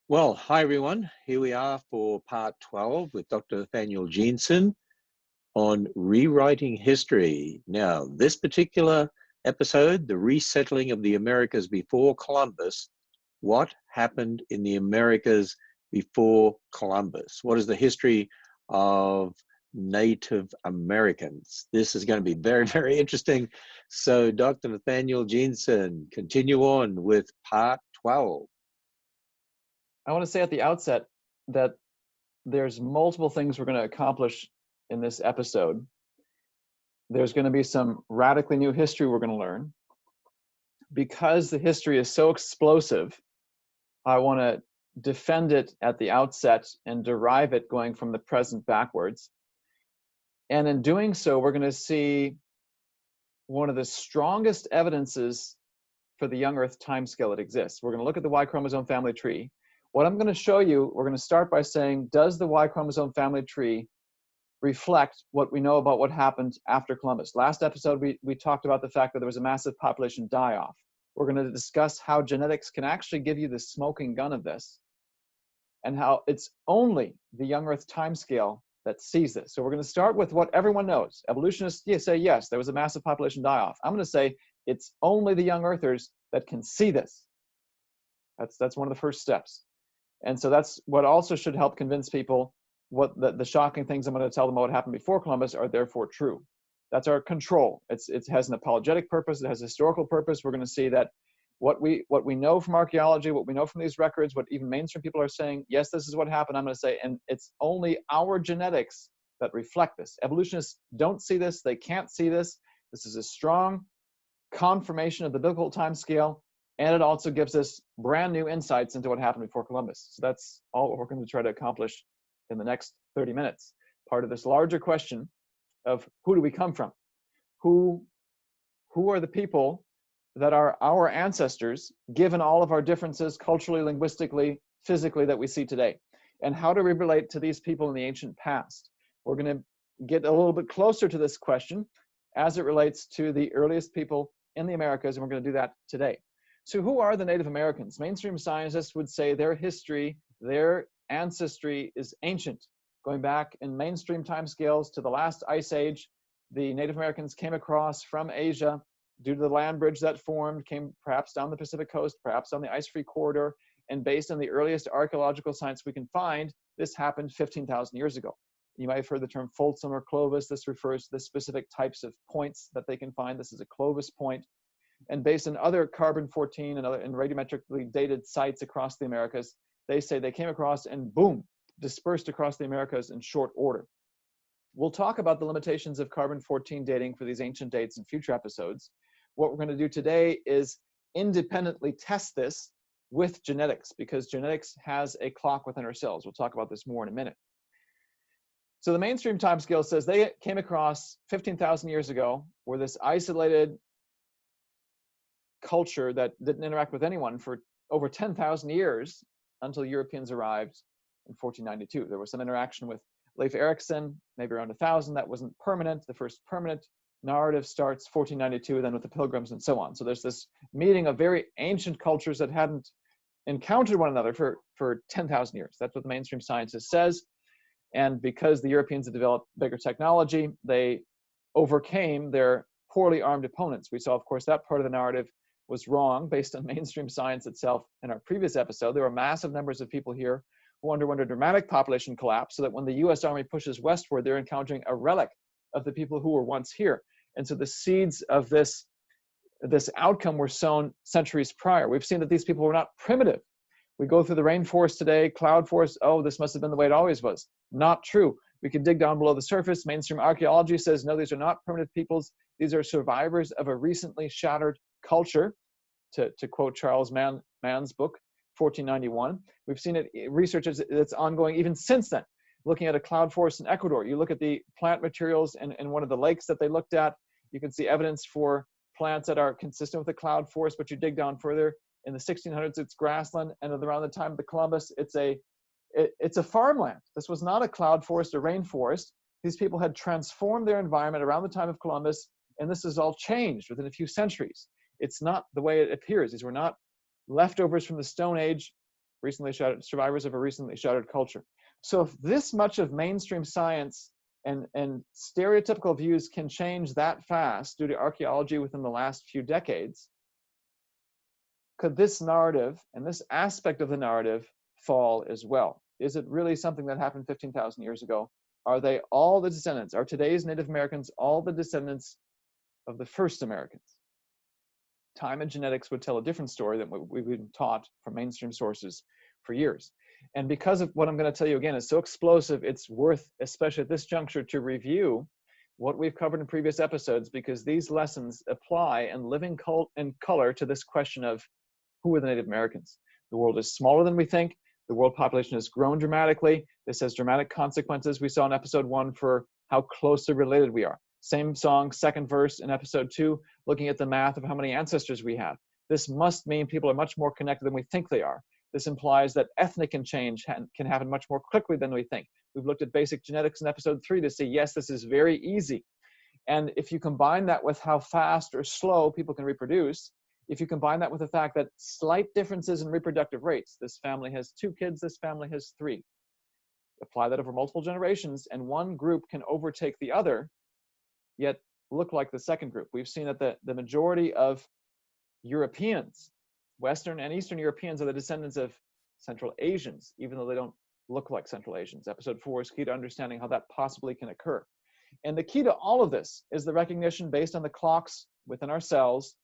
Well, hi everyone. Here we are for part 12 with Dr. Nathaniel Jeanson on rewriting history. Now, this particular episode, the resettling of the Americas before Columbus, what happened in the Americas before Columbus? What is the history of Native Americans? This is going to be very, very interesting. So, Dr. Nathaniel Jeanson, continue on with part 12. I want to say at the outset that there's multiple things we're going to accomplish in this episode. There's going to be some radically new history we're going to learn. Because the history is so explosive, I want to defend it at the outset and derive it going from the present backwards. And in doing so, we're going to see one of the strongest evidences for the young Earth timescale that exists. We're going to look at the Y chromosome family tree. What I'm going to show you, we're going to start by saying, does the Y chromosome family tree reflect what we know about what happened after Columbus? Last episode, we talked about the fact that there was a massive population die-off. We're going to discuss how genetics can actually give you the smoking gun of this, and how it's only the young Earth timescale that sees this. So we're going to start with what everyone knows. Evolutionists say, yes, there was a massive population die-off. I'm going to say it's only the young Earthers that can see this. That's one of the first steps. And so that's what also should help convince people what the shocking things I'm going to tell them about what happened before Columbus are therefore true. That's our control. It has an apologetic purpose. It has a historical purpose. We're going to see that what we know from archaeology, what we know from these records, what even mainstream people are saying, yes, this is what happened. I'm going to say, and it's only our genetics that reflect this. Evolutionists don't see this. They can't see this. This is a strong confirmation of the biblical time scale. And it also gives us brand new insights into what happened before Columbus. So that's all we're going to try to accomplish in the next 30 minutes. Part of this larger question of who do we come from? Who are the people that are our ancestors, given all of our differences culturally, linguistically, physically that we see today? And how do we relate to these people in the ancient past? We're going to get a little bit closer to this question as it relates to the earliest people in the Americas, and we're going to do that today. So who are the Native Americans? Mainstream scientists would say their history, their ancestry is ancient. Going back in mainstream timescales to the last ice age, the Native Americans came across from Asia due to the land bridge that formed, came perhaps down the Pacific coast, perhaps on the ice-free corridor, and based on the earliest archaeological sites we can find, this happened 15,000 years ago. You might have heard the term Folsom or Clovis. This refers to the specific types of points that they can find. This is a Clovis point. And based on other carbon-14 and other and radiometrically dated sites across the Americas, they say they came across and boom, dispersed across the Americas in short order. We'll talk about the limitations of carbon-14 dating for these ancient dates in future episodes. What we're going to do today is independently test this with genetics, because genetics has a clock within our cells. We'll talk about this more in a minute. So the mainstream timescale says they came across 15,000 years ago, where this isolated culture that didn't interact with anyone for over 10,000 years until Europeans arrived in 1492. There was some interaction with Leif Erikson, maybe around 1,000. That wasn't permanent. The first permanent narrative starts 1492, then with the Pilgrims and so on. So there's this meeting of very ancient cultures that hadn't encountered one another for 10,000 years. That's what the mainstream scientist says. And because the Europeans had developed bigger technology, they overcame their poorly armed opponents. We saw, of course, that part of the narrative was wrong based on mainstream science itself in our previous episode. There were massive numbers of people here who underwent a dramatic population collapse, so that when the US Army pushes westward, they're encountering a relic of the people who were once here. And so the seeds of this outcome were sown centuries prior. We've seen that these people were not primitive. We go through the rainforest today, cloud forest, oh, this must have been the way it always was. Not true. We can dig down below the surface. Mainstream archaeology says, no, these are not primitive peoples. These are survivors of a recently shattered culture, to quote Charles Mann's book, 1491. We've seen it, research that's ongoing even since then. Looking at a cloud forest in Ecuador, you look at the plant materials in one of the lakes that they looked at, you can see evidence for plants that are consistent with the cloud forest, but you dig down further, in the 1600s, it's grassland, and around the time of the Columbus, it's a farmland. This was not a cloud forest or rainforest. These people had transformed their environment around the time of Columbus, and this has all changed within a few centuries. It's not the way it appears. These were not leftovers from the Stone Age survivors of a recently shattered culture. So if this much of mainstream science and stereotypical views can change that fast due to archaeology within the last few decades, could this narrative and this aspect of the narrative fall as well? Is it really something that happened 15,000 years ago? Are they all the descendants? Are today's Native Americans all the descendants of the first Americans? Time and genetics would tell a different story than what we've been taught from mainstream sources for years. And because of what I'm going to tell you again is so explosive, it's worth, especially at this juncture, to review what we've covered in previous episodes, because these lessons apply in living color to this question of who are the Native Americans. The world is smaller than we think. The world population has grown dramatically. This has dramatic consequences. We saw in episode 1 for how closely related we are. Same song, second verse in episode 2, looking at the math of how many ancestors we have. This must mean people are much more connected than we think they are. This implies that ethnic change can happen much more quickly than we think. We've looked at basic genetics in episode 3 to say, yes, this is very easy. And if you combine that with how fast or slow people can reproduce, if you combine that with the fact that slight differences in reproductive rates, this family has 2 kids, this family has 3. Apply that over multiple generations, and one group can overtake the other, yet look like the second group. We've seen that the majority of Europeans, Western and Eastern Europeans, are the descendants of Central Asians, even though they don't look like Central Asians. Episode 4 is key to understanding how that possibly can occur. And the key to all of this is the recognition based on the clocks within our cells,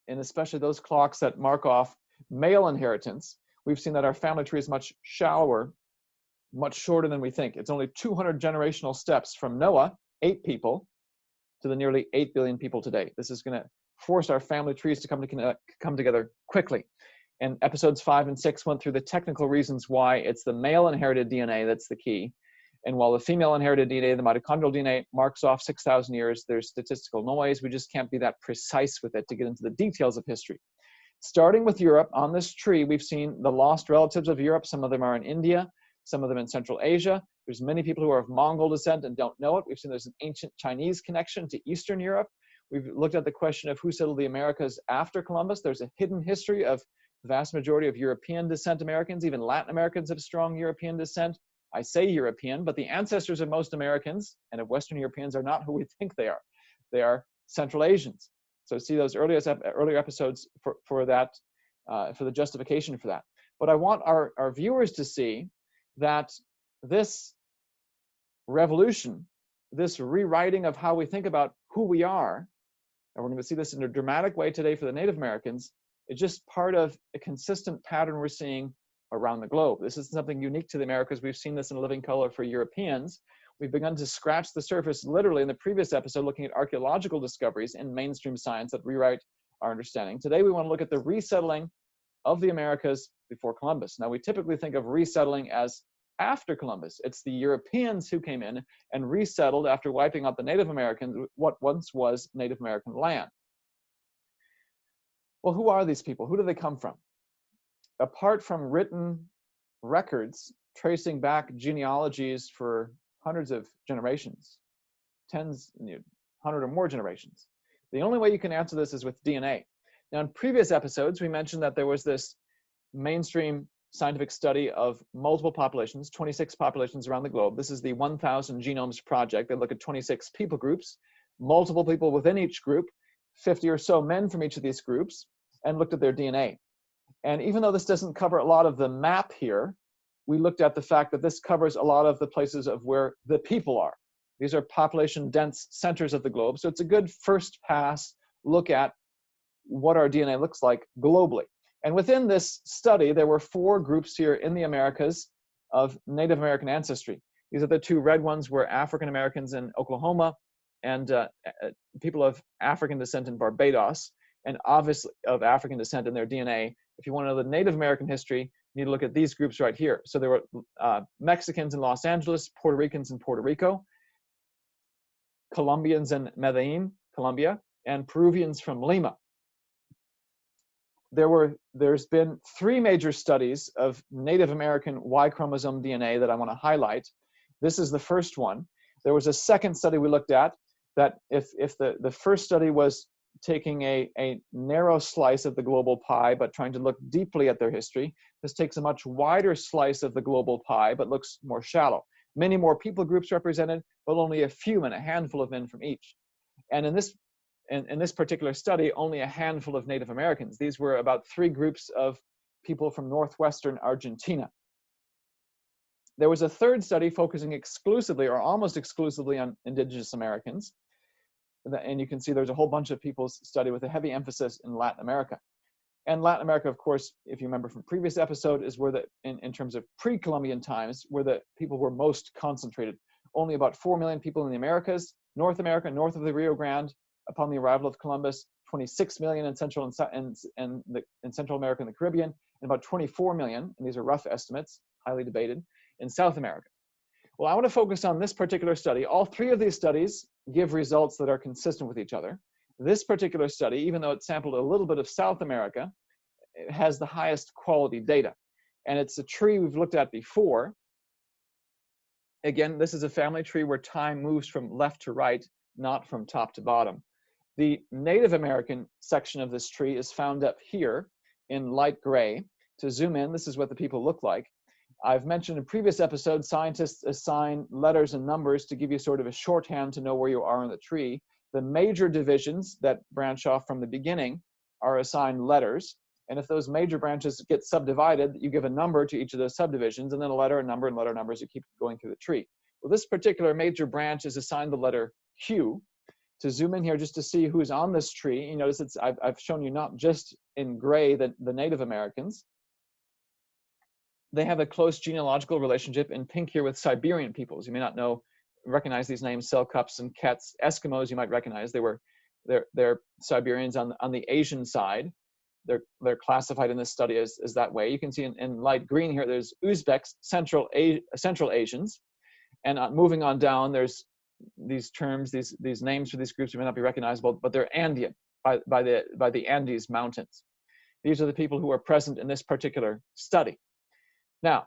and especially those clocks that mark off male inheritance. We've seen that our family tree is much shallower, much shorter than we think. It's only 200 generational steps from Noah, 8 people, to the nearly 8 billion people today. This is going to force our family trees to come together quickly. And episodes 5 and 6 went through the technical reasons why it's the male inherited DNA that's the key. And while the female inherited DNA, the mitochondrial DNA, marks off 6,000 years, there's statistical noise. We just can't be that precise with it to get into the details of history. Starting with Europe, on this tree, we've seen the lost relatives of Europe. Some of them are in India, some of them in Central Asia. There's many people who are of Mongol descent and don't know it. We've seen there's an ancient Chinese connection to Eastern Europe. We've looked at the question of who settled the Americas after Columbus. There's a hidden history of the vast majority of European descent Americans. Even Latin Americans have strong European descent. I say European, but the ancestors of most Americans and of Western Europeans are not who we think they are. They are Central Asians. So see those earlier episodes for that, for the justification for that. But I want our viewers to see that this revolution, this rewriting of how we think about who we are, and we're going to see this in a dramatic way today for the Native Americans, is just part of a consistent pattern we're seeing around the globe. This is something unique to the Americas. We've seen this in living color for Europeans. We've begun to scratch the surface literally in the previous episode, looking at archaeological discoveries in mainstream science that rewrite our understanding. Today, we want to look at the resettling of the Americas before Columbus. Now, we typically think of resettling as after Columbus. It's the Europeans who came in and resettled after wiping out the Native Americans, what once was Native American land. Well, who are these people? Who do they come from? Apart from written records tracing back genealogies for hundreds of generations, 100 or more generations, the only way you can answer this is with DNA. Now, in previous episodes, we mentioned that there was this mainstream scientific study of multiple populations, 26 populations around the globe. This is the 1,000 Genomes Project. They look at 26 people groups, multiple people within each group, 50 or so men from each of these groups, and looked at their DNA. And even though this doesn't cover a lot of the map here, we looked at the fact that this covers a lot of the places of where the people are. These are population-dense centers of the globe. So it's a good first pass look at what our DNA looks like globally. And within this study, there were 4 groups here in the Americas of Native American ancestry. These are the 2 red ones were African Americans in Oklahoma and people of African descent in Barbados, and obviously of African descent in their DNA. If you want to know the Native American history, you need to look at these groups right here. So there were Mexicans in Los Angeles, Puerto Ricans in Puerto Rico, Colombians in Medellin, Colombia, and Peruvians from Lima. There's been 3 major studies of Native American Y chromosome DNA that I want to highlight. This is the first one. There was a second study we looked at that if the first study was taking a narrow slice of the global pie, but trying to look deeply at their history. This takes a much wider slice of the global pie, but looks more shallow. Many more people groups represented, but only a few men, a handful of men from each. And in this particular study, only a handful of Native Americans. These were about 3 groups of people from northwestern Argentina. There was a third study focusing exclusively or almost exclusively on indigenous Americans. And you can see there's a whole bunch of people's study with a heavy emphasis in Latin America. And Latin America, of course, if you remember from previous episode, is where in terms of pre-Columbian times, where the people were most concentrated. Only about 4 million people in the Americas, North America, north of the Rio Grande, upon the arrival of Columbus, 26 million in Central in Central America and the Caribbean, and about 24 million, and these are rough estimates, highly debated, in South America. Well, I want to focus on this particular study. All 3 of these studies give results that are consistent with each other. This particular study, even though it sampled a little bit of South America, it has the highest quality data. And it's a tree we've looked at before. Again, this is a family tree where time moves from left to right, not from top to bottom. The Native American section of this tree is found up here in light gray. To zoom in, this is what the people look like. I've mentioned in previous episodes, scientists assign letters and numbers to give you sort of a shorthand to know where you are in the tree. The major divisions that branch off from the beginning are assigned letters. And if those major branches get subdivided, you give a number to each of those subdivisions, and then a letter, a number, and letter numbers. You keep going through the tree. Well, this particular major branch is assigned the letter Q. To zoom in here just to see who's on this tree, you notice I've shown you not just in gray the Native Americans. They have a close genealogical relationship in pink here with Siberian peoples. You may not recognize these names, Selkups and Kets. Eskimos you might recognize. They're Siberians on the Asian side. They're classified in this study as that way. You can see in light green here, there's Uzbeks, Central Asians. And moving on down, there's these terms, these names for these groups may not be recognizable, but they're Andean by the Andes Mountains. These are the people who are present in this particular study. Now,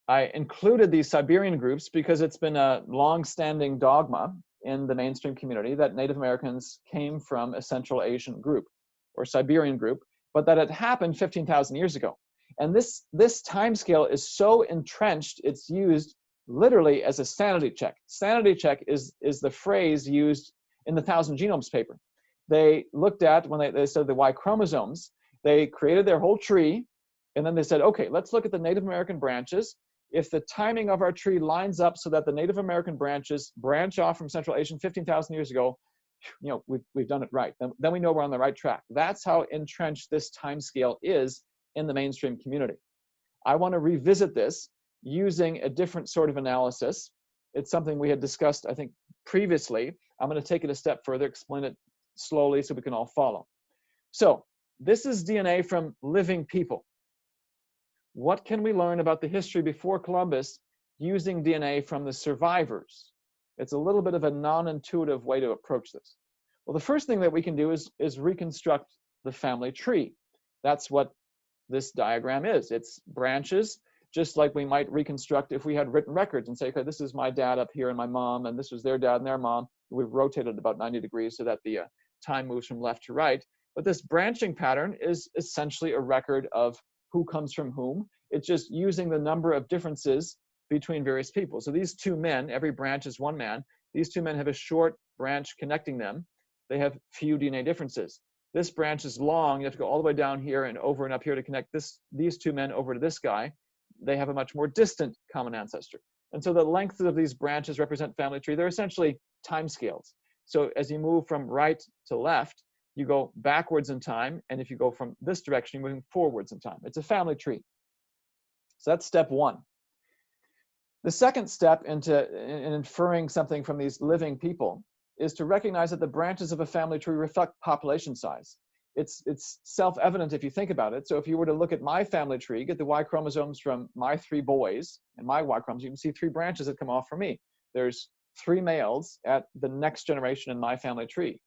I included these Siberian groups because it's been a long-standing dogma in the mainstream community that Native Americans came from a Central Asian group or Siberian group, but that it happened 15,000 years ago. And this time scale is so entrenched, it's used literally as a sanity check. Sanity check is the phrase used in the 1,000 Genomes paper. They looked at, when they studied the Y chromosomes, they created their whole tree, and then they said, okay, let's look at the Native American branches. If the timing of our tree lines up so that the Native American branches branch off from Central Asia 15,000 years ago, we've done it right. Then we know we're on the right track. That's how entrenched this time scale is in the mainstream community. I want to revisit this using a different sort of analysis. It's something we had discussed, I think, previously. I'm going to take it a step further, explain it slowly so we can all follow. So this is DNA from living people. What can we learn about the history before Columbus using DNA from the survivors? It's a little bit of a non-intuitive way to approach this. Well, the first thing that we can do is reconstruct the family tree. That's what this diagram is. It's branches, just like we might reconstruct if we had written records and say, okay, this is my dad up here and my mom, and this was their dad and their mom. We've rotated about 90 degrees so that the time moves from left to right. But this branching pattern is essentially a record of who comes from whom. It's just using the number of differences between various people. So these 2 men, every branch is 1 man. These 2 men have a short branch connecting them. They have few DNA differences. This branch is long. You have to go all the way down here and over and up here to connect these 2 men over to this guy. They have a much more distant common ancestor. And so the length of these branches represent family tree. They're essentially time scales. So as you move from right to left, you go backwards in time. And if you go from this direction, you're moving forwards in time. It's a family tree. So that's step 1. The second step in inferring something from these living people is to recognize that the branches of a family tree reflect population size. It's self-evident if you think about it. So if you were to look at my family tree, get the Y chromosomes from my 3 boys and my Y chromosomes, you can see 3 branches that come off from me. There's 3 males at the next generation in my family tree.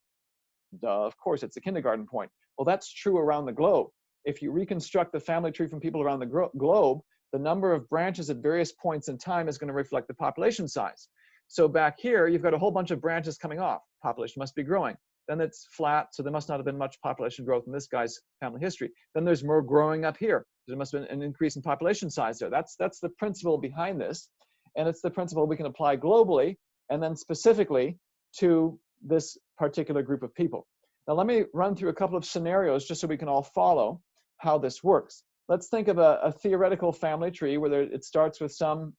Duh, of course, it's a kindergarten point. Well, that's true around the globe. If you reconstruct the family tree from people around the globe, the number of branches at various points in time is going to reflect the population size. So back here, you've got a whole bunch of branches coming off. Population must be growing. Then it's flat, so there must not have been much population growth in this guy's family history. Then there's more growing up here. There must have been an increase in population size there. That's the principle behind this. And it's the principle we can apply globally and then specifically to this particular group of people. Now, let me run through a couple of scenarios just so we can all follow how this works. Let's think of a theoretical family tree where it starts with some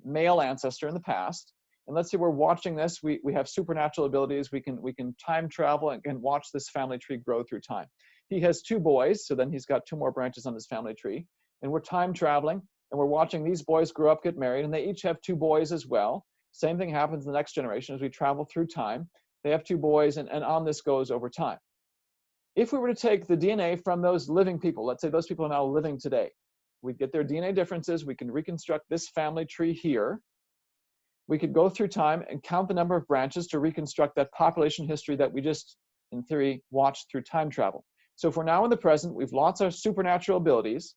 male ancestor in the past. And let's say we're watching this. We have supernatural abilities. We can time travel and watch this family tree grow through time. He has 2 boys, so then he's got 2 more branches on his family tree. And we're time traveling, and we're watching these boys grow up, get married, and they each have 2 boys as well. Same thing happens in the next generation as we travel through time. They have 2 boys, and on this goes over time. If we were to take the DNA from those living people, let's say those people are now living today, we get their DNA differences, we can reconstruct this family tree here. We could go through time and count the number of branches to reconstruct that population history that we just, in theory, watched through time travel. So if we're now in the present, we've lost our supernatural abilities.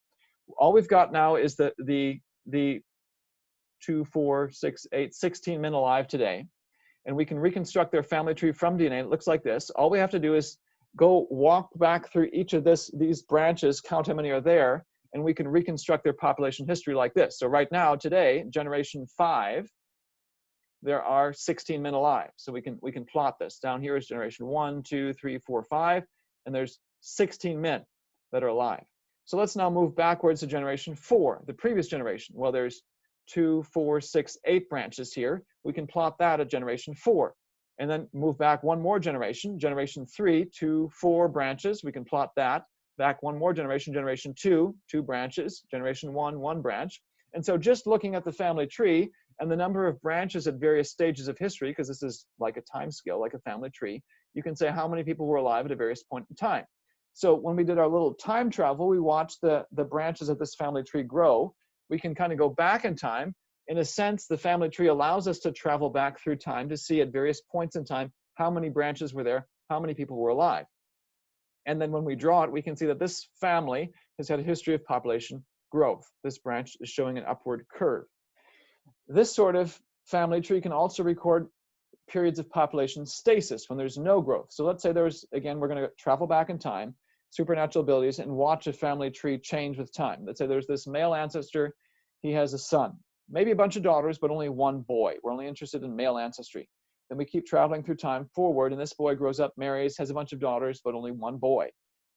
All we've got now is the 2, 4, 6, 8, 16 men alive today. And we can reconstruct their family tree from DNA. It looks like this. All we have to do is go walk back through each of these branches, count how many are there, and we can reconstruct their population history like this. So right now, today, generation 5, there are 16 men alive. So we can plot this. Down here is generation 1, 2, 3, 4, 5, and there's 16 men that are alive. So let's now move backwards to generation 4, the previous generation. Well, there's 2, 4, 6, 8 branches here. We can plot that at generation 4. And then move back one more generation, generation 3, 2, 4 branches. We can plot that. Back one more generation, generation 2, 2 branches, generation 1, 1 branch. And so just looking at the family tree and the number of branches at various stages of history, because this is like a time scale, like a family tree, you can say how many people were alive at a various point in time. So when we did our little time travel, we watched the branches of this family tree grow. We can kind of go back in time. In a sense, the family tree allows us to travel back through time to see at various points in time how many branches were there, how many people were alive. And then when we draw it, we can see that this family has had a history of population growth. This branch is showing an upward curve. This sort of family tree can also record periods of population stasis when there's no growth. So let's say again, we're going to travel back in time, supernatural abilities, and watch a family tree change with time. Let's say there's this male ancestor. He has a son, maybe a bunch of daughters, but only 1 boy. We're only interested in male ancestry. Then we keep traveling through time forward, and this boy grows up, marries, has a bunch of daughters, but only 1 boy.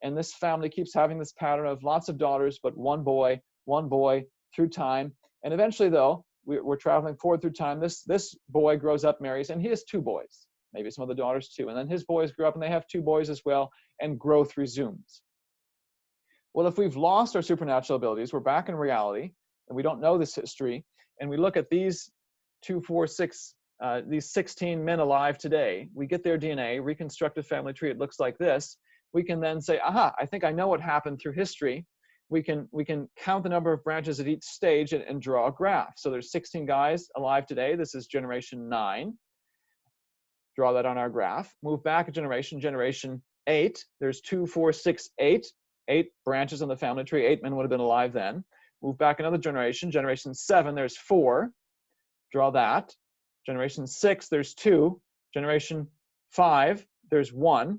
And this family keeps having this pattern of lots of daughters, but 1 boy through time. And eventually, though, we're traveling forward through time. This boy grows up, marries, and he has 2 boys, maybe some of the daughters too. And then his boys grow up, and they have 2 boys as well, and growth resumes. Well, if we've lost our supernatural abilities, we're back in reality, and we don't know this history, and we look at these 2, 4, 6, these 16 men alive today, we get their DNA, reconstruct a family tree, it looks like this. We can then say, aha, I think I know what happened through history. We can count the number of branches at each stage and draw a graph. So there's 16 guys alive today. This is generation 9. Draw that on our graph. Move back a generation, generation 8. There's 2, 4, 6, 8. 8 branches on the family tree. 8 men would have been alive then. Move back another generation, generation 7. There's 4. Draw that. Generation 6, there's 2. Generation 5, there's 1.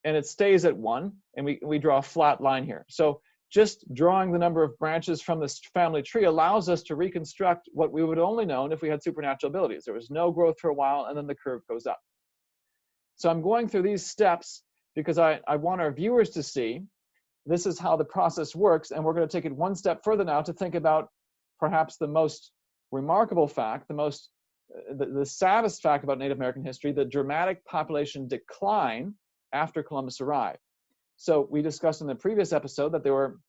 And it stays at 1. And we draw a flat line here. So just drawing the number of branches from this family tree allows us to reconstruct what we would only known if we had supernatural abilities. There was no growth for a while, and then the curve goes up. So I'm going through these steps because I want our viewers to see this is how the process works, and we're going to take it one step further now to think about perhaps the most remarkable fact, the saddest fact about Native American history, the dramatic population decline after Columbus arrived. So we discussed in the previous episode that there were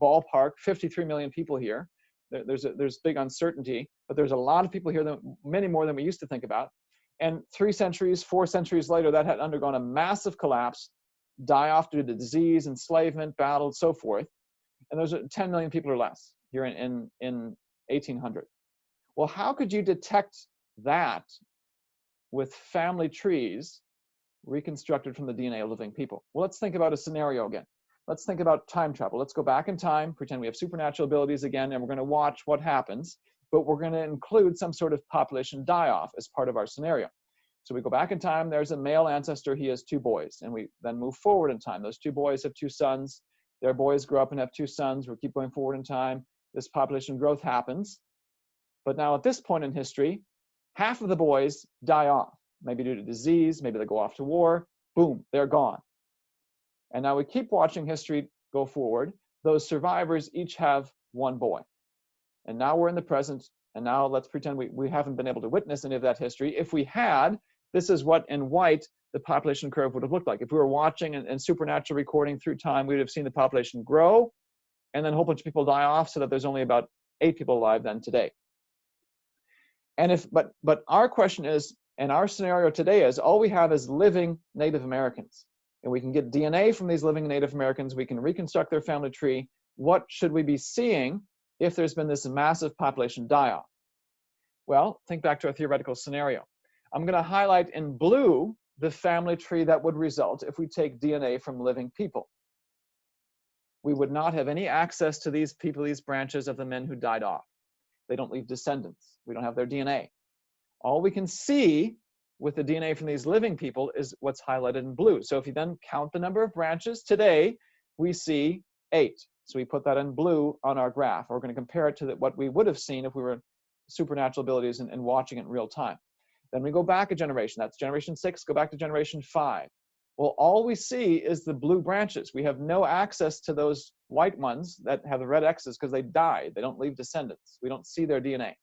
ballpark 53 million people here. There's big uncertainty, but there's a lot of people here, many more than we used to think about. And 3 centuries, 4 centuries later, that had undergone a massive collapse, die off due to disease, enslavement, battle, so forth. And those are 10 million people or less here in 1800. Well, how could you detect that with family trees reconstructed from the DNA of living people? Well, let's think about a scenario again. Let's think about time travel. Let's go back in time, pretend we have supernatural abilities again, and we're going to watch what happens, but we're going to include some sort of population die-off as part of our scenario. So we go back in time, there's a male ancestor, he has 2 boys. And we then move forward in time. Those 2 boys have 2 sons. Their boys grow up and have 2 sons. We keep going forward in time. This population growth happens. But now at this point in history, half of the boys die off, maybe due to disease, maybe they go off to war, boom, they're gone. And now we keep watching history go forward. Those survivors each have 1 boy. And now we're in the present, and now let's pretend we haven't been able to witness any of that history. If we had, this is what in white the population curve would have looked like. If we were watching and supernatural recording through time, we would have seen the population grow, and then a whole bunch of people die off so that there's only about 8 people alive then today. And but our question is, and our scenario today is, all we have is living Native Americans. And we can get DNA from these living Native Americans. We can reconstruct their family tree. What should we be seeing if there's been this massive population die-off? Well, think back to our theoretical scenario. I'm going to highlight in blue the family tree that would result if we take DNA from living people. We would not have any access to these people, these branches of the men who died off. They don't leave descendants. We don't have their DNA. All we can see with the DNA from these living people is what's highlighted in blue. So if you then count the number of branches, today we see 8. So we put that in blue on our graph. We're going to compare it to what we would have seen if we were supernatural abilities and watching it in real time. Then we go back a generation. That's generation 6. Go back to generation 5. Well, all we see is the blue branches. We have no access to those white ones that have the red X's because they died. They don't leave descendants. We don't see their DNA.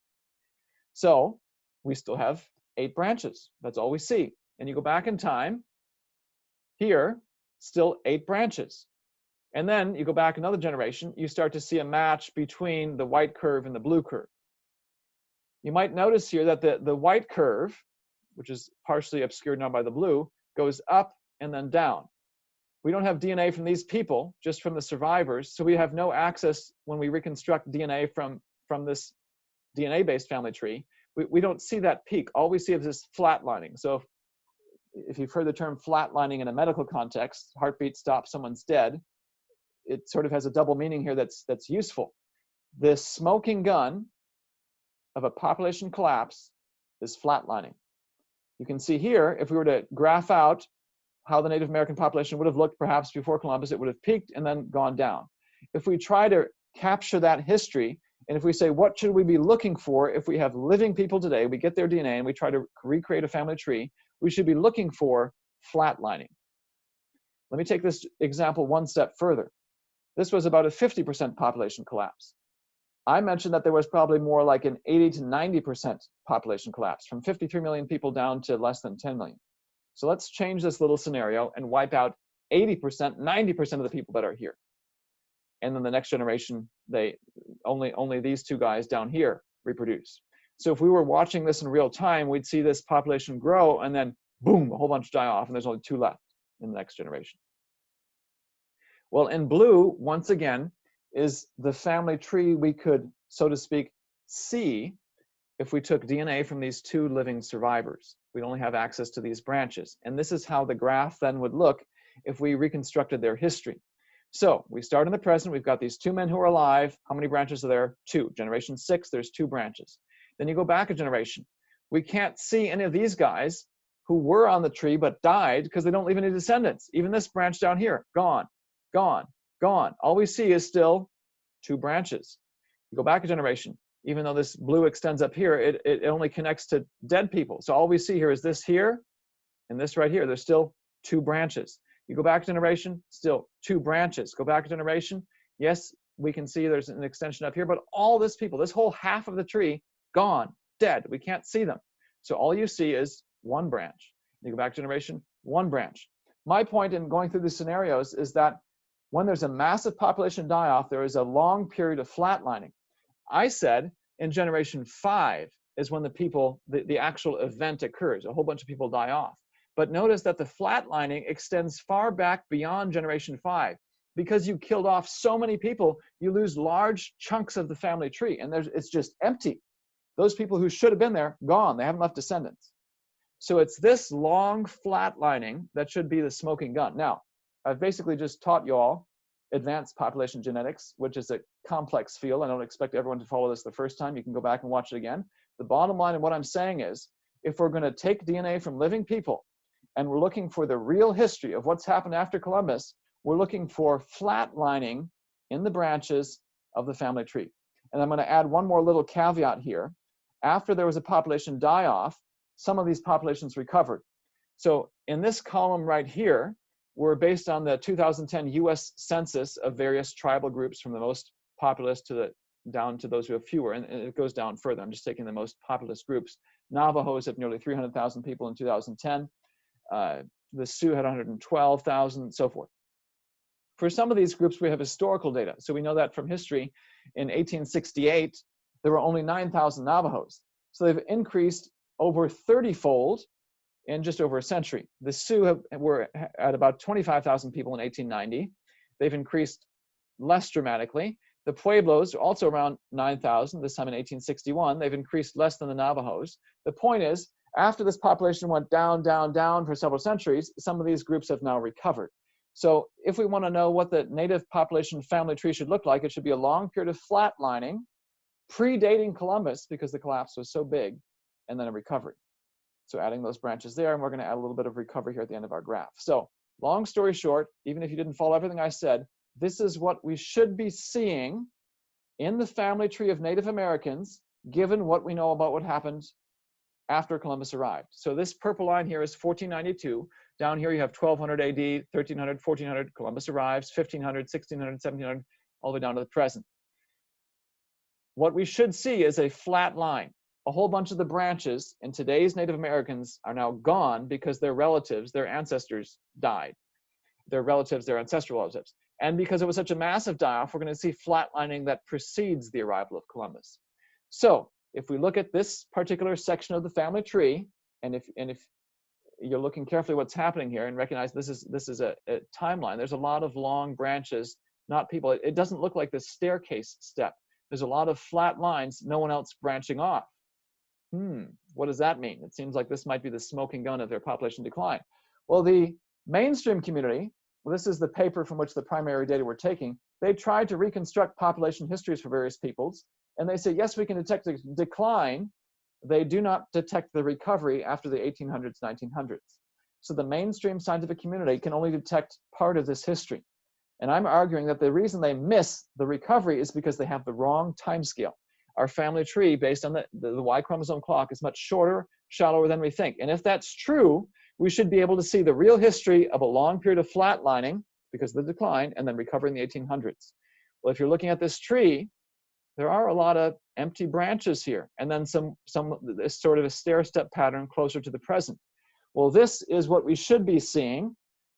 So we still have 8 branches. That's all we see. And you go back in time, here, still 8 branches. And then you go back another generation, you start to see a match between the white curve and the blue curve. You might notice here that the white curve, which is partially obscured now by the blue, goes up and then down. We don't have DNA from these people, just from the survivors, so we have no access when we reconstruct DNA from this DNA-based family tree. We don't see that peak. All we see is this flatlining. So if you've heard the term flatlining in a medical context, heartbeat stops, someone's dead, it sort of has a double meaning here that's useful. This smoking gun of a population collapse is flatlining. You can see here, if we were to graph out how the Native American population would have looked perhaps before Columbus, it would have peaked and then gone down. If we try to capture that history, and if we say, what should we be looking for if we have living people today, we get their DNA and we try to recreate a family tree, we should be looking for flatlining. Let me take this example one step further. This was about a 50% population collapse. I mentioned that there was probably more like an 80 to 90% population collapse, from 53 million people down to less than 10 million. So let's change this little scenario and wipe out 80%, 90% of the people that are here. And then the next generation, they only these 2 guys down here reproduce. So if we were watching this in real time, we'd see this population grow and then boom, a whole bunch die off, and there's only 2 left in the next generation. Well, in blue, once again, is the family tree we could, so to speak, see if we took DNA from these 2 living survivors. We'd only have access to these branches. And this is how the graph then would look if we reconstructed their history. So we start in the present. We've got these 2 men who are alive. How many branches are there? 2. Generation 6, there's 2 branches. Then you go back a generation. We can't see any of these guys who were on the tree but died because they don't leave any descendants. Even this branch down here, gone, gone, gone. All we see is still 2 branches. You go back a generation. Even though this blue extends up here, it only connects to dead people. So all we see here is this here and this right here. There's still 2 branches. You go back a generation, still 2 branches. Go back a generation. Yes, we can see there's an extension up here, but all this people, this whole half of the tree, gone, dead. We can't see them. So all you see is 1 branch. You go back a generation, 1 branch. My point in going through these scenarios is that when there's a massive population die-off, there is a long period of flatlining. I said in generation 5 is when the actual event occurs. A whole bunch of people die off. But notice that the flatlining extends far back beyond generation 5. Because you killed off so many people, you lose large chunks of the family tree, and it's just empty. Those people who should have been there, gone. They haven't left descendants. So it's this long flatlining that should be the smoking gun. Now, I've basically just taught you all advanced population genetics, which is a complex field. I don't expect everyone to follow this the first time. You can go back and watch it again. The bottom line of what I'm saying is if we're going to take DNA from living people and we're looking for the real history of what's happened after Columbus, we're looking for flatlining in the branches of the family tree. And I'm going to add one more little caveat here. After there was a population die-off, some of these populations recovered. So in this column right here, we're based on the 2010 US Census of various tribal groups, from the most populous to the down to those who have fewer, and it goes down further. I'm just taking the most populous groups. Navajos have nearly 300,000 people in 2010. The Sioux had 112,000, so forth. For some of these groups, we have historical data. So we know that from history. In 1868, there were only 9,000 Navajos. So they've increased over 30-fold in just over a century. The Sioux were at about 25,000 people in 1890. They've increased less dramatically. The Pueblos are also around 9,000, this time in 1861. They've increased less than the Navajos. The point is, after this population went down, down, down for several centuries, some of these groups have now recovered. So if we want to know what the native population family tree should look like, it should be a long period of flatlining, predating Columbus, because the collapse was so big, and then a recovery. So adding those branches there, and we're going to add a little bit of recovery here at the end of our graph. So long story short, even if you didn't follow everything I said, this is what we should be seeing in the family tree of Native Americans, given what we know about what happened after Columbus arrived. So this purple line here is 1492. Down here you have 1200 AD, 1300, 1400, Columbus arrives, 1500, 1600, 1700, all the way down to the present. What we should see is a flat line. A whole bunch of the branches in today's Native Americans are now gone because their relatives, their ancestors died. Their relatives, their ancestral relatives. And because it was such a massive die-off, we're going to see flatlining that precedes the arrival of Columbus. So if we look at this particular section of the family tree, and if you're looking carefully what's happening here and recognize this is a timeline, there's a lot of long branches, not people. It doesn't look like this staircase step. There's a lot of flat lines, no one else branching off. What does that mean? It seems like this might be the smoking gun of their population decline. Well, the mainstream community, this is the paper from which the primary data we're taking, they tried to reconstruct population histories for various peoples, and they say, yes, we can detect the decline. They do not detect the recovery after the 1800s, 1900s. So the mainstream scientific community can only detect part of this history. And I'm arguing that the reason they miss the recovery is because they have the wrong time scale. Our family tree, based on the Y chromosome clock, is much shorter, shallower than we think. And if that's true, we should be able to see the real history of a long period of flatlining because of the decline, and then recovery in the 1800s. Well, if you're looking at this tree, there are a lot of empty branches here, and then some this sort of a stair-step pattern closer to the present. Well, this is what we should be seeing,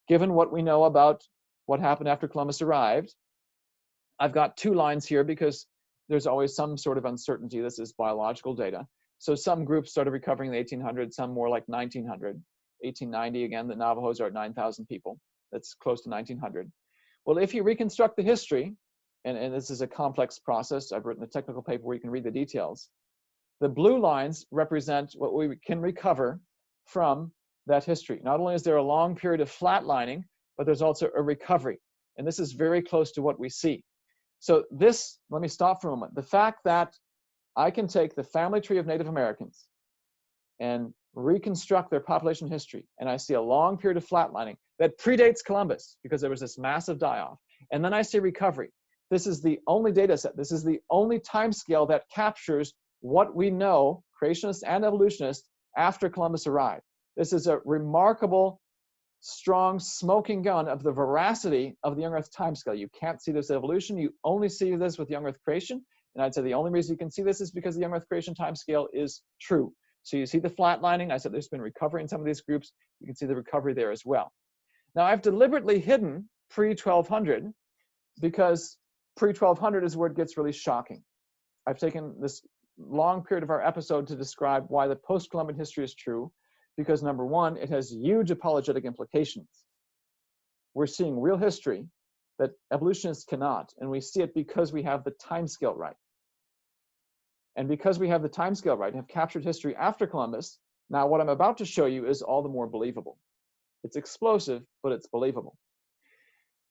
given what we know about what happened after Columbus arrived. I've got two lines here because there's always some sort of uncertainty. This is biological data. So some groups started recovering in the 1800s, some more like 1900. 1890, again, the Navajos are at 9,000 people. That's close to 1900. Well, if you reconstruct the history, and this is a complex process, I've written a technical paper where you can read the details. The blue lines represent what we can recover from that history. Not only is there a long period of flatlining, but there's also a recovery. And this is very close to what we see. So this, let me stop for a moment. The fact that I can take the family tree of Native Americans and reconstruct their population history, and I see a long period of flatlining that predates Columbus because there was this massive die-off, and then I see recovery. This is the only data set. This is the only time scale that captures what we know, creationists and evolutionists, after Columbus arrived. This is a remarkable, strong smoking gun of the veracity of the young Earth timescale. You can't see this evolution. You only see this with young Earth creation. And I'd say the only reason you can see this is because the young Earth creation timescale is true. So you see the flatlining. I said there's been recovery in some of these groups. You can see the recovery there as well. Now, I've deliberately hidden pre-1200 because pre-1200 is where it gets really shocking. I've taken this long period of our episode to describe why the post-Columbian history is true, because number one, it has huge apologetic implications. We're seeing real history that evolutionists cannot, and we see it because we have the timescale right. And because we have the timescale right and have captured history after Columbus, now what I'm about to show you is all the more believable. It's explosive, but it's believable.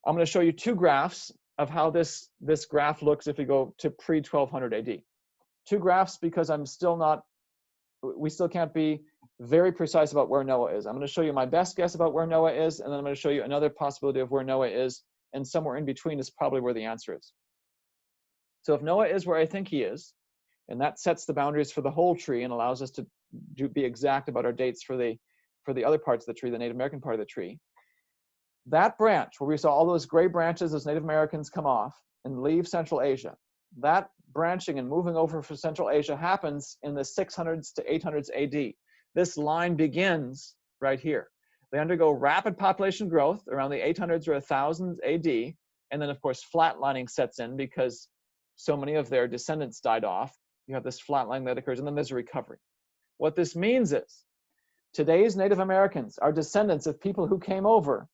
I'm going to show you two graphs of how this graph looks if we go to pre-1200 AD. Two graphs because we still can't be very precise about where Noah is. I'm going to show you my best guess about where Noah is, and then I'm going to show you another possibility of where Noah is, and somewhere in between is probably where the answer is. So if Noah is where I think he is, and that sets the boundaries for the whole tree and allows us to be exact about our dates for the other parts of the tree, the Native American part of the tree, that branch where we saw all those gray branches, those Native Americans come off and leave Central Asia, that branching and moving over for Central Asia happens in the 600s to 800s AD. This line begins right here. They undergo rapid population growth around the 800s or 1000s AD, and then of course flatlining sets in because so many of their descendants died off. You have this flatlining that occurs, and then there's a recovery. What this means is today's Native Americans are descendants of people who came over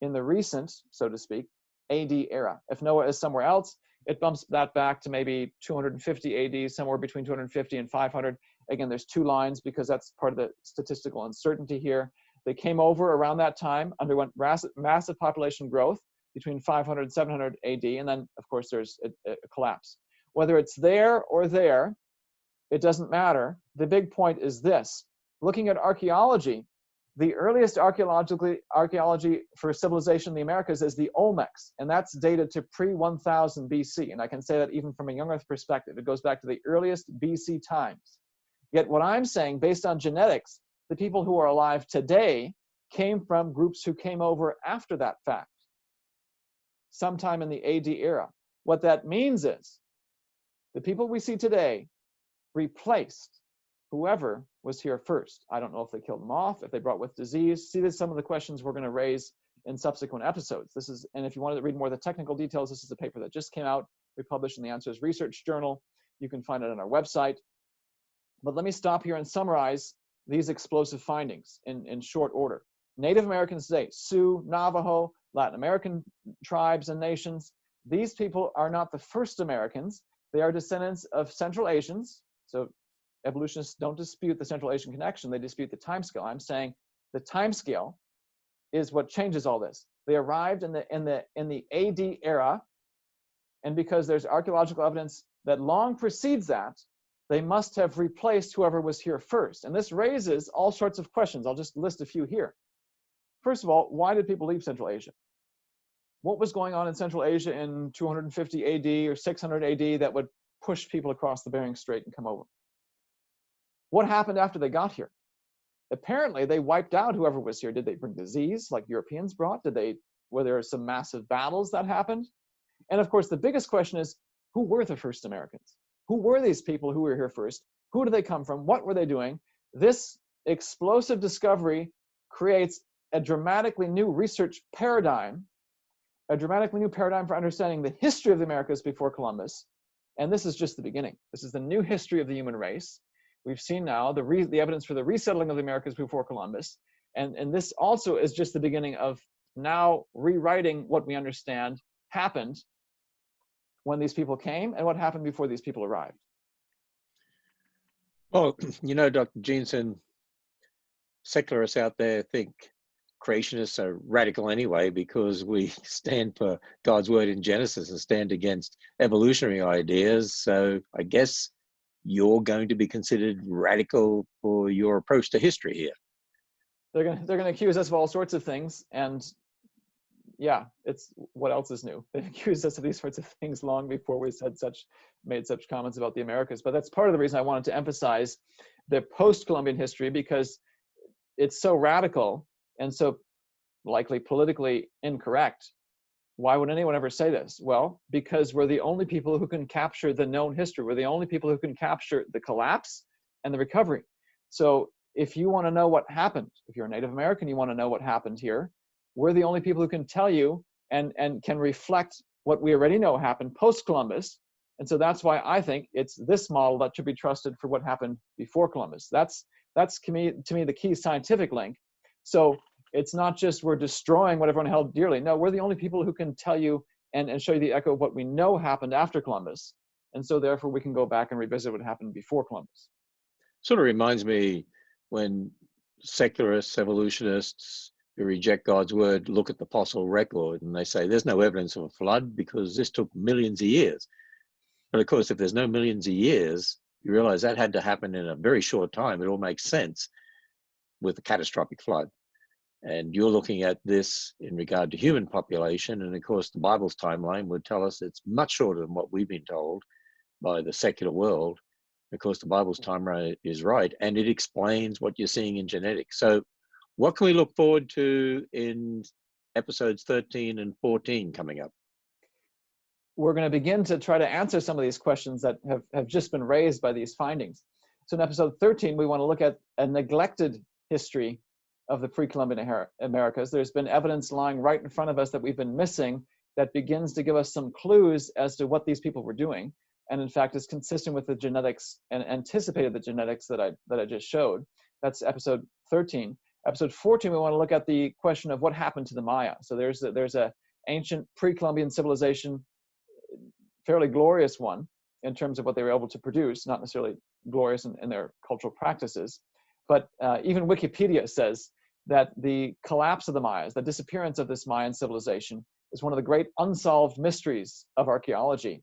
in the recent, so to speak, AD era. If Noah is somewhere else, it bumps that back to maybe 250 AD, somewhere between 250 and 500. Again, there's two lines because that's part of the statistical uncertainty here. They came over around that time, underwent massive population growth between 500 and 700 AD, and then, of course, there's a collapse. Whether it's there or there, it doesn't matter. The big point is this. Looking at archaeology, the earliest archaeology for civilization in the Americas is the Olmecs, and that's dated to pre-1000 BC. And I can say that even from a young Earth perspective, it goes back to the earliest BC times. Yet what I'm saying, based on genetics, the people who are alive today came from groups who came over after that fact, sometime in the AD era. What that means is the people we see today replaced whoever was here first. I don't know if they killed them off, if they brought with disease. See, this is some of the questions we're going to raise in subsequent episodes. This is, and if you wanted to read more of the technical details, this is a paper that just came out. We published in the Answers Research Journal. You can find it on our website. But let me stop here and summarize these explosive findings in short order. Native Americans today, Sioux, Navajo, Latin American tribes and nations, these people are not the first Americans. They are descendants of Central Asians. So evolutionists don't dispute the Central Asian connection, they dispute the timescale. I'm saying the timescale is what changes all this. They arrived in the AD era, and because there's archaeological evidence that long precedes that, they must have replaced whoever was here first. And this raises all sorts of questions. I'll just list a few here. First of all, why did people leave Central Asia? What was going on in Central Asia in 250 AD or 600 AD that would push people across the Bering Strait and come over? What happened after they got here? Apparently, they wiped out whoever was here. Did they bring disease like Europeans brought? Were there some massive battles that happened? And of course, the biggest question is, who were the first Americans? Who were these people who were here first? Who did they come from? What were they doing? This explosive discovery creates a dramatically new research paradigm, a dramatically new paradigm for understanding the history of the Americas before Columbus. And this is just the beginning. This is the new history of the human race. We've seen now the evidence for the resettling of the Americas before Columbus. And this also is just the beginning of now rewriting what we understand happened when these people came and what happened before these people arrived. Well, you know, Dr. Jeanson, secularists out there think creationists are radical anyway because we stand for God's word in Genesis and stand against evolutionary ideas. So I guess you're going to be considered radical for your approach to history here. They're going to accuse us of all sorts of things, and yeah, it's what else is new? They accused us of these sorts of things long before we made such comments about the Americas. But that's part of the reason I wanted to emphasize the post-Columbian history, because it's so radical and so likely politically incorrect. Why would anyone ever say this? Well, because we're the only people who can capture the known history. We're the only people who can capture the collapse and the recovery. So if you want to know what happened, if you're a Native American, you want to know what happened here, we're the only people who can tell you and can reflect what we already know happened post-Columbus. And so that's why I think it's this model that should be trusted for what happened before Columbus. That's to me the key scientific link. So it's not just we're destroying what everyone held dearly. No, we're the only people who can tell you and show you the echo of what we know happened after Columbus. And so therefore we can go back and revisit what happened before Columbus. Sort of reminds me when secularists, evolutionists who reject God's word look at the fossil record and they say there's no evidence of a flood because this took millions of years. But of course, if there's no millions of years, you realize that had to happen in a very short time. It all makes sense. with a catastrophic flood. And you're looking at this in regard to human population. And of course, the Bible's timeline would tell us it's much shorter than what we've been told by the secular world. Of course, the Bible's timeline is right, and it explains what you're seeing in genetics. So what can we look forward to in episodes 13 and 14 coming up? We're going to begin to try to answer some of these questions that have just been raised by these findings. So in episode 13, we want to look at a neglected history of the pre-Columbian Americas. There's been evidence lying right in front of us that we've been missing that begins to give us some clues as to what these people were doing, and in fact is consistent with the genetics and anticipated the genetics that I just showed. That's episode 13. Episode 14, we want to look at the question of what happened to the Maya. So there's a ancient pre-Columbian civilization, fairly glorious one in terms of what they were able to produce, not necessarily glorious in their cultural practices. But even Wikipedia says that the collapse of the Mayas, the disappearance of this Mayan civilization, is one of the great unsolved mysteries of archaeology.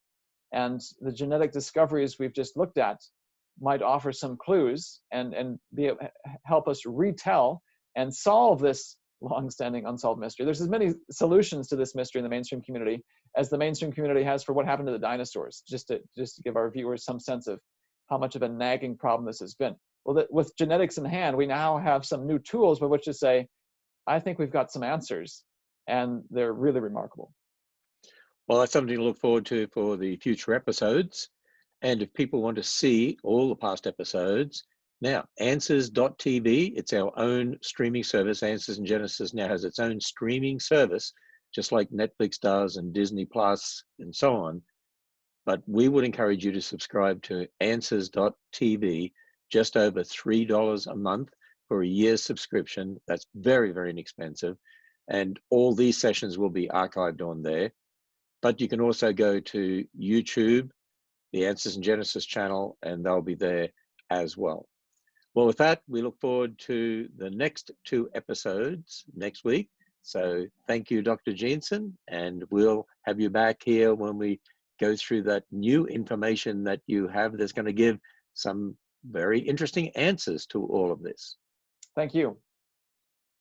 And the genetic discoveries we've just looked at might offer some clues and help us retell and solve this long-standing unsolved mystery. There's as many solutions to this mystery in the mainstream community as the mainstream community has for what happened to the dinosaurs, just to give our viewers some sense of how much of a nagging problem this has been. Well, with genetics in hand, we now have some new tools by which to say, I think we've got some answers, and they're really remarkable. Well, that's something to look forward to for the future episodes. And if people want to see all the past episodes, now, answers.tv, it's our own streaming service. Answers in Genesis now has its own streaming service, just like Netflix does and Disney Plus and so on. But we would encourage you to subscribe to answers.tv, just over $3 a month for a year's subscription. That's very, very inexpensive. And all these sessions will be archived on there. But you can also go to YouTube, the Answers in Genesis channel, and they'll be there as well. Well, with that, we look forward to the next 2 episodes next week. So thank you, Dr. Jeanson, and we'll have you back here when we go through that new information that you have that's going to give some very interesting answers to all of this. Thank you.